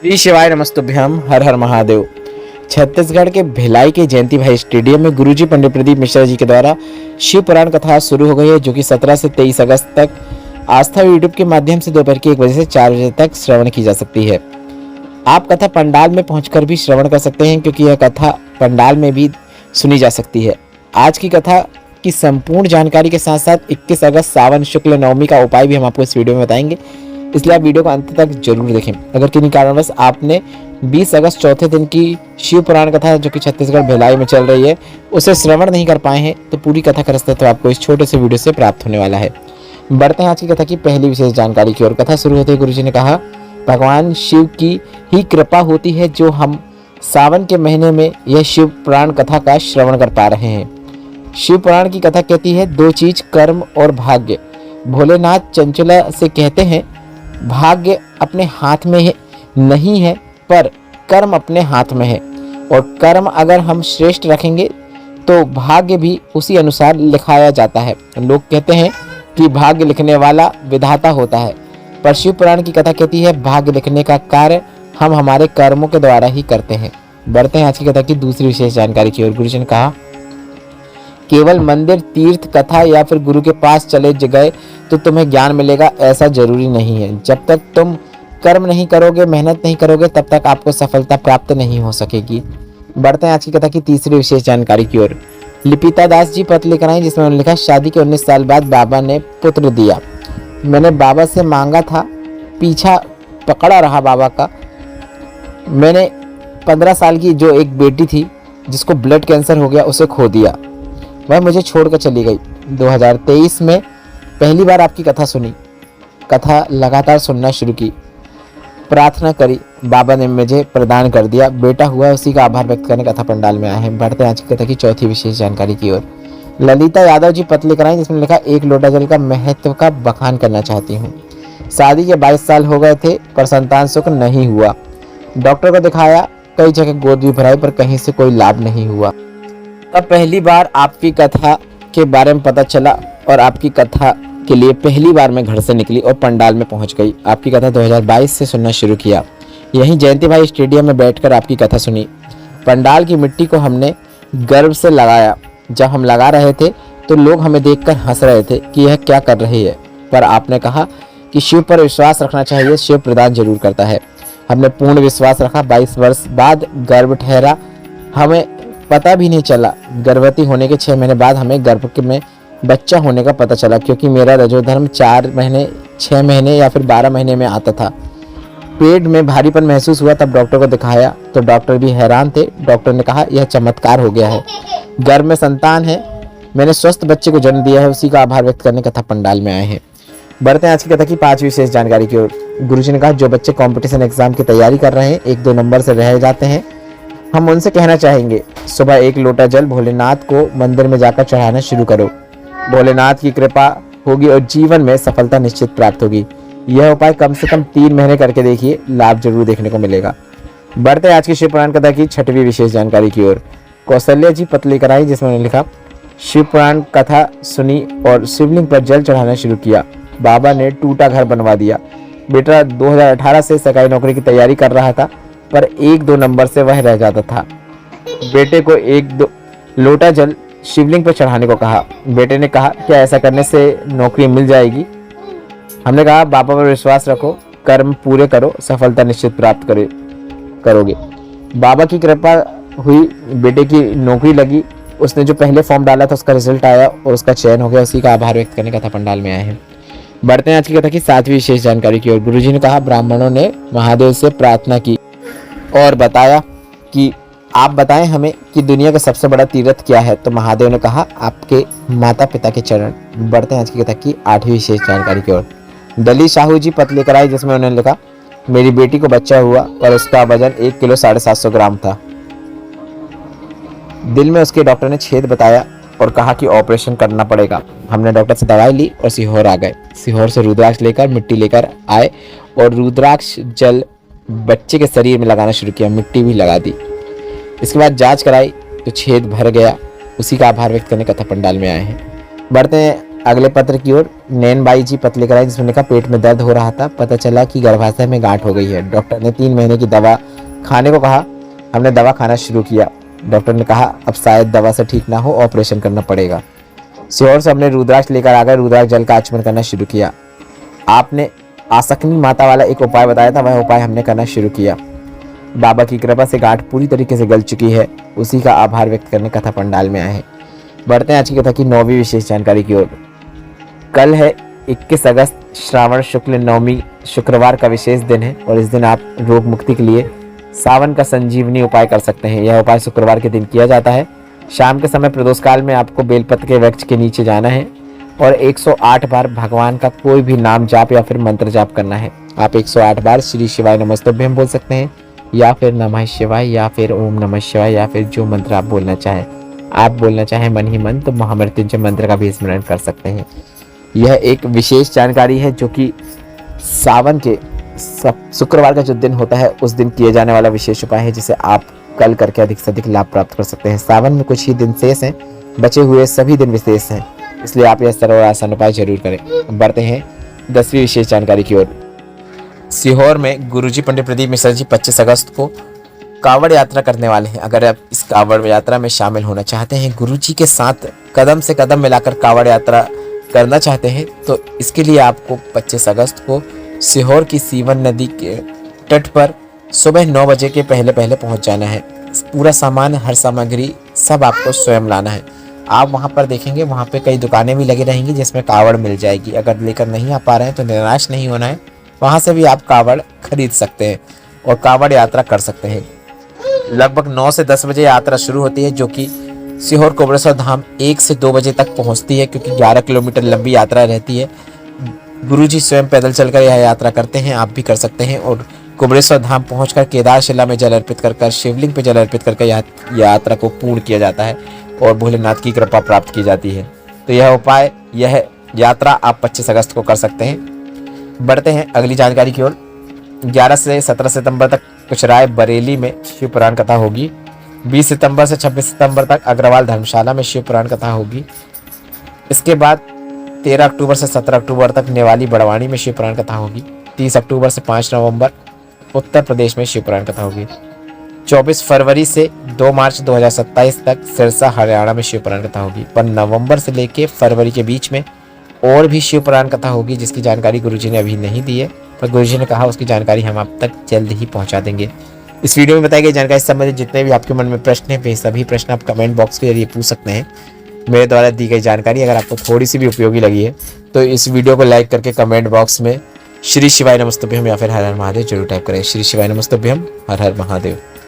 श्री शिवाय नमस्तुभ्यम। हर हर महादेव। छत्तीसगढ़ के भिलाई के जयंती भाई स्टेडियम में गुरुजी पंडित प्रदीप मिश्रा जी के द्वारा शिव पुराण कथा शुरू हो गई है, जो कि 17 से 23 अगस्त तक आस्था यूट्यूब के माध्यम से दोपहर के 1 बजे से 4 बजे तक श्रवण की जा सकती है। आप कथा पंडाल में पहुंचकर भी श्रवण कर सकते हैं, क्योंकि यह कथा पंडाल में भी सुनी जा सकती है। आज की कथा की संपूर्ण जानकारी के साथ साथ 21 अगस्त सावन शुक्ल नवमी का उपाय भी हम आपको इस वीडियो में बताएंगे, इसलिए आप वीडियो को अंत तक जरूर देखें। अगर किन्हीं कारणवश आपने 20 अगस्त चौथे दिन की शिव पुराण कथा, जो कि छत्तीसगढ़ भिलाई में चल रही है, उसे श्रवण नहीं कर पाए हैं, तो पूरी कथा का रास्ता तो आपको इस छोटे से वीडियो से प्राप्त होने वाला है। बढ़ते हैं आज की कथा की पहली विशेष जानकारी की ओर। कथा शुरू होते ही गुरुजी ने कहा, भगवान शिव की ही कृपा होती है जो हम सावन के महीने में यह शिव पुराण कथा का श्रवण कर पा रहे हैं। शिव पुराण की कथा कहती है, दो चीज कर्म और भाग्य। भोलेनाथ चंचला से कहते हैं, भाग्य अपने हाथ में नहीं है, पर कर्म अपने हाथ में है, और कर्म अगर हम श्रेष्ठ रखेंगे तो भाग्य भी उसी अनुसार लिखाया जाता है। लोग कहते हैं कि भाग्य लिखने वाला विधाता होता है, पर शिव पुराण की कथा कहती है, भाग्य लिखने का कार्य हम हमारे कर्मों के द्वारा ही करते हैं। बढ़ते हैं आज की कथा की दूसरी विशेष जानकारी की ओर। गुरुजी ने कहा, केवल मंदिर, तीर्थ, कथा या फिर गुरु के पास चले गए तो तुम्हें ज्ञान मिलेगा, ऐसा जरूरी नहीं है। जब तक तुम कर्म नहीं करोगे, मेहनत नहीं करोगे, तब तक आपको सफलता प्राप्त नहीं हो सकेगी। बढ़ते हैं आज की कथा की तीसरी विशेष जानकारी की ओर। लिपिता दास जी पत्र लेकर आई, जिसमें उन्होंने लिखा, शादी के 19 साल बाद बाबा ने पुत्र दिया। मैंने बाबा से मांगा था, पीछा पकड़ा रहा बाबा का। मैंने 15 साल की जो एक बेटी थी जिसको ब्लड कैंसर हो गया, उसे खो दिया। वह मुझे छोड़कर चली गई। 2023 में पहली बार आपकी कथा सुनी, कथा लगातार सुनना शुरू की, प्रार्थना करी, बाबा ने मुझे प्रदान कर दिया, बेटा हुआ, उसी का आभार व्यक्त करने कथा पंडाल में आए हैं। बढ़ते आज की कथा की चौथी विशेष जानकारी की ओर। ललिता यादव जी पत्र लेकर आई, जिसमें लिखा, एक लोटा जल का महत्व का बखान करना चाहती हूँ। शादी के 22 साल हो गए थे, पर संतान सुख नहीं हुआ। डॉक्टर को दिखाया, कई जगह गोद भी भराई, पर कहीं से कोई लाभ नहीं हुआ। तब पहली बार आपकी कथा के बारे में पता चला, और आपकी कथा के लिए पहली बार मैं घर से निकली और पंडाल में पहुंच गई। आपकी कथा 2022 से सुनना शुरू किया। यहीं जयंती भाई स्टेडियम में बैठकर आपकी कथा सुनी। पंडाल की मिट्टी को हमने गर्व से लगाया। जब हम लगा रहे थे तो लोग हमें देखकर हंस रहे थे कि यह क्या कर रही है, पर आपने कहा कि शिव पर विश्वास रखना चाहिए, शिव प्रदान जरूर करता है। हमने पूर्ण विश्वास रखा। 22 वर्ष बाद गर्भ ठहरा। हमें पता भी नहीं चला। गर्भवती होने के 6 महीने बाद हमें गर्भ में बच्चा होने का पता चला, क्योंकि मेरा रजोधर्म 4 महीने, 6 महीने या फिर 12 महीने में आता था। पेट में भारीपन महसूस हुआ, तब डॉक्टर को दिखाया तो डॉक्टर भी हैरान थे। डॉक्टर ने कहा, यह चमत्कार हो गया है, गर्भ में संतान है, मैंने स्वस्थ बच्चे को जन्म दिया है, उसी का आभार व्यक्त करने कथा पंडाल में आए हैं। बढ़ते हैं आज की कथा की 5वीं विशेष जानकारी की ओर। गुरुजी ने कहा, जो बच्चे कंपटीशन एग्जाम की तैयारी कर रहे हैं, 1-2 नंबर से रह जाते हैं, हम उनसे कहना चाहेंगे, सुबह 1 लोटा जल भोलेनाथ को मंदिर में जाकर चढ़ाना शुरू करो। भोलेनाथ की कृपा होगी और जीवन में सफलता निश्चित प्राप्त होगी। यह उपाय कम से कम 3 महीने करके देखिए, लाभ जरूर देखने को मिलेगा। बढ़ते हैं आज की शिव पुराण कथा की 6वीं विशेष जानकारी की ओर। कौशल्या जी पत्र लेकर आई, जिसमें उन्होंने लिखा, शिव पुराण कथा सुनी और शिवलिंग पर जल चढ़ाना शुरू किया। बाबा ने टूटा घर बनवा दिया। बेटा 2018 से सरकारी नौकरी की तैयारी कर रहा था, पर 1-2 नंबर से वह रह जाता था। बेटे को 1-2 लोटा जल शिवलिंग पर चढ़ाने को कहा। बेटे ने कहा, क्या ऐसा करने से नौकरी मिल जाएगी? हमने कहा, बाबा पर विश्वास रखो, कर्म पूरे करो, सफलता निश्चित प्राप्त करोगे। बाबा की कृपा हुई, बेटे की नौकरी लगी। उसने जो पहले फॉर्म डाला था उसका रिजल्ट आया और उसका चयन हो गया, उसी का आभार व्यक्त करने कथा पंडाल में आए हैं। बढ़ते हैं आज की कथा की 7वीं विशेष जानकारी की ओर। गुरुजी ने कहा, ब्राह्मणों ने महादेव से प्रार्थना की और बताया कि आप बताएं हमें कि दुनिया का सबसे बड़ा तीर्थ क्या है, तो महादेव ने कहा, आपके माता पिता के चरण। बढ़ते हैं आज की कथा की 8वीं विशेष जानकारी की ओर। डली साहू जी पत्र लेकर आई, जिसमें उन्होंने लिखा, मेरी बेटी को बच्चा हुआ और उसका वजन 1 किलो 750 ग्राम था। दिल में उसके डॉक्टर ने छेद बताया और कहा कि ऑपरेशन करना पड़ेगा। हमने डॉक्टर से दवाई ली और सीहोर आ गए। सीहोर से रुद्राक्ष लेकर मिट्टी लेकर आए और रुद्राक्ष जल बच्चे के शरीर में लगाना शुरू किया, मिट्टी भी लगा दी। इसके बाद जांच कराई तो छेद भर गया, उसी का आभार व्यक्त करने कथा पंडाल में आए हैं। बढ़ते हैं अगले पत्र की ओर नैनबाई जी पत्र लेकर आई, जिसमें लिखा पेट में दर्द हो रहा था, पता चला कि गर्भाशय में गांठ हो गई है। डॉक्टर ने 3 महीने की दवा खाने को कहा। हमने दवा खाना शुरू किया। डॉक्टर ने कहा अब शायद दवा से ठीक ना हो, ऑपरेशन करना पड़ेगा। सीहोर से हमने रुद्राक्ष लेकर आ गए। रुद्राक्ष जल का आचमन करना शुरू किया। आपने आसकनी माता वाला एक उपाय बताया था, वह उपाय हमने करना शुरू किया। बाबा की कृपा से गांठ पूरी तरीके से गल चुकी है। उसी का आभार व्यक्त करने कथा पंडाल में आए हैं। बढ़ते हैं आज की कथा की 9वीं विशेष जानकारी की ओर। कल है 21 अगस्त, श्रावण शुक्ल 9वीं शुक्रवार का विशेष दिन है और इस दिन आप रोग मुक्ति के लिए सावन का संजीवनी उपाय कर सकते हैं। यह उपाय शुक्रवार के दिन किया जाता है। शाम के समय प्रदोष काल में आपको बेलपत्र के वृक्ष के नीचे जाना है और 108 बार भगवान का कोई भी नाम जाप या फिर मंत्र जाप करना है। आप 108 बार श्री शिवाय नमस्तुभ्यं बोल सकते हैं या फिर नमः शिवाय या फिर ओम नमः शिवाय या फिर जो मंत्र आप बोलना चाहें। आप बोलना चाहें मन ही मन तो महामृत्युंजय मंत्र का भी स्मरण कर सकते हैं। यह एक विशेष जानकारी है जो कि सावन के शुक्रवार का जो दिन होता है उस दिन किए जाने वाला विशेष उपाय है, जिसे आप कल करके अधिक से अधिक लाभ प्राप्त कर सकते हैं। सावन में कुछ ही दिन शेष हैं, बचे हुए सभी दिन विशेष हैं, इसलिए आप यह सरल और आसान उपाय जरूर करें। बढ़ते हैं 10वीं विशेष जानकारी की ओर। सीहोर में गुरुजी पंडित प्रदीप मिश्रा जी 25 अगस्त को कावड़ यात्रा करने वाले हैं। अगर आप इस कावड़ यात्रा में शामिल होना चाहते हैं, गुरुजी के साथ कदम से कदम मिलाकर कावड़ यात्रा करना चाहते हैं, तो इसके लिए आपको 25 अगस्त को सीहोर की सीवन नदी के तट पर सुबह 9 बजे के पहले पहले पहुंच जाना है। पूरा सामान, हर सामग्री सब आपको स्वयं लाना है। आप वहां पर देखेंगे, वहां पे कई दुकानें भी लगी रहेंगी जिसमें कावड़ मिल जाएगी। अगर लेकर नहीं आ पा रहे हैं तो निराश नहीं होना है, वहां से भी आप कावड़ खरीद सकते हैं और कावड़ यात्रा कर सकते हैं। लगभग 9 से 10 बजे यात्रा शुरू होती है, जो कि सीहोर कोबरेश्वर धाम 1 से 2 बजे तक पहुंचती है, क्योंकि 11 किलोमीटर लंबी यात्रा रहती है। गुरुजी स्वयं पैदल चलकर यह यात्रा करते हैं, आप भी कर सकते हैं। और कोबरेश्वर धाम पहुंचकर केदारशिला में जल अर्पित कर शिवलिंग पर जल अर्पित करके यात्रा को पूर्ण किया जाता है और भोलेनाथ की कृपा प्राप्त की जाती है। तो यह उपाय, यह यात्रा आप 25 अगस्त को कर सकते हैं। बढ़ते हैं अगली जानकारी की ओर। 11 से 17 सितंबर तक कुचराय बरेली में शिव पुराण कथा होगी। 20 सितंबर से 26 सितंबर तक अग्रवाल धर्मशाला में शिव पुराण कथा होगी। इसके बाद 13 अक्टूबर से 17 अक्टूबर तक नेवाली बड़वानी में शिव पुराण कथा होगी। 30 अक्टूबर से 5 नवंबर उत्तर प्रदेश में शिव पुराण कथा होगी। 24 फरवरी से 2 मार्च 2027 तक सिरसा हरियाणा में शिव पुराण कथा होगी। पर नवंबर से लेके फरवरी के बीच में और भी शिव पुराण कथा होगी, जिसकी जानकारी गुरुजी ने अभी नहीं दी है, पर गुरुजी ने कहा उसकी जानकारी हम आप तक जल्द ही पहुंचा देंगे। इस वीडियो में बताई गई जानकारी से संबंधित जितने भी आपके मन में प्रश्न हैं, वे सभी प्रश्न आप कमेंट बॉक्स के जरिए पूछ सकते हैं। मेरे द्वारा दी गई जानकारी अगर आपको थोड़ी सी भी उपयोगी लगी है तो इस वीडियो को लाइक करके कमेंट बॉक्स में श्री शिवाय नमस्तुभ्यम या फिर हर हर महादेव जरूर टाइप करें। श्री शिवाय नमस्तुभ्यम, हर हर महादेव।